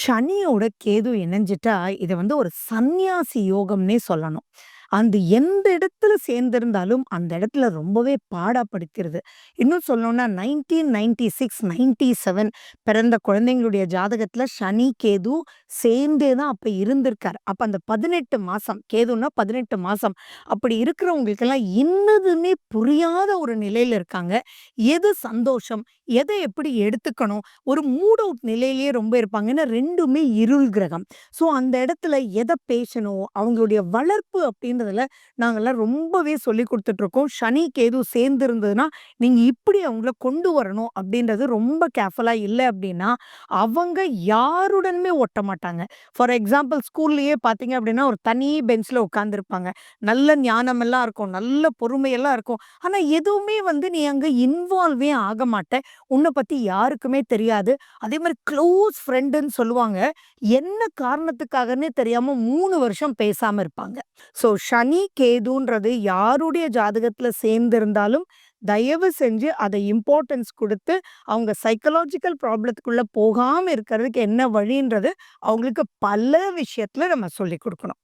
சனியோட கேது இணைஞ்சிட்டா, இத ஒரு சந்நியாசி யோகம்னே சொல்லணும். அந்த எந்த இடத்துல சேர்ந்திருந்தாலும், அந்த இடத்துல ரொம்பவே பாடாப்படுத்திருது. இன்னும் சொல்லணும்னா 1996, 97 பிறந்த குழந்தைங்களுடைய ஜாதகத்துல சனி, கேது சேர்ந்தே தான் அப்ப இருந்திருக்காரு. அப்ப அந்த 18 மாசம், கேதுன்னா 18 மாசம். அப்படி இருக்கிறவங்களுக்கெல்லாம் இன்னதுன்னே புரியாத ஒரு நிலையில இருக்காங்க. எது சந்தோஷம்? எத எப்படி எடுத்துக்கணும்? ஒரு மூட் அவுட் நிலையிலேயே ரொம்ப இருப்பாங்க. ஏன்னா 2மே இருள் கிரகம். ஸோ அந்த இடத்துல எத பேசணும்? அவங்களுடைய வளர்ப்பு அப்படின்றதுல நாங்கலாம் ரொம்பவே சொல்லிக் குடுத்துட்டுருக்கோம். சனி, கேது சேர்ந்து இருந்ததுன்னா, நீங்க இப்படி அவங்கள கொண்டு வரணும் அப்படின்றது ரொம்ப கேர்ஃபுல்லா இல்ல அப்படின்னா, அவங்க யாருடனுமே ஒட்ட மாட்டாங்க. ஃபார் எக்ஸாம்பிள் ஸ்கூல்லயே பார்த்தீங்க அப்படின்னா, ஒரு தனி பெஞ்ச்ல உட்கார்ந்திருப்பாங்க. நல்ல ஞானமெல்லாம் இருக்கும். நல்ல பொறுமையெல்லாம் இருக்கும். ஆனா எதுவுமே நீ அங்க இன்வால்வே ஆக மாட்ட. உன்ன பத்தி யாருக்குமே தெரியாது. அதே மாரி க்ளோஸ் ஃப்ரெண்டுன்னு சொல்லுவாங்க. என்ன காரணத்துக்காகன்னே தெரியாம 3 வருஷம் பேசாம இருப்பாங்க. ஸோ சனி, கேதுன்றது யாருடைய ஜாதகத்துல சேர்ந்திருந்தாலும், தயவு செஞ்சு அத இம்பார்ட்டன்ஸ் குடுத்து, அவங்க சைக்காலஜிக்கல் ப்ராப்ளத்துக்குள்ள போகாம இருக்கிறதுக்கு என்ன வழின்றது, அவங்களுக்கு பல விஷயத்துல நம்ம சொல்லிக் குடுக்கணும்.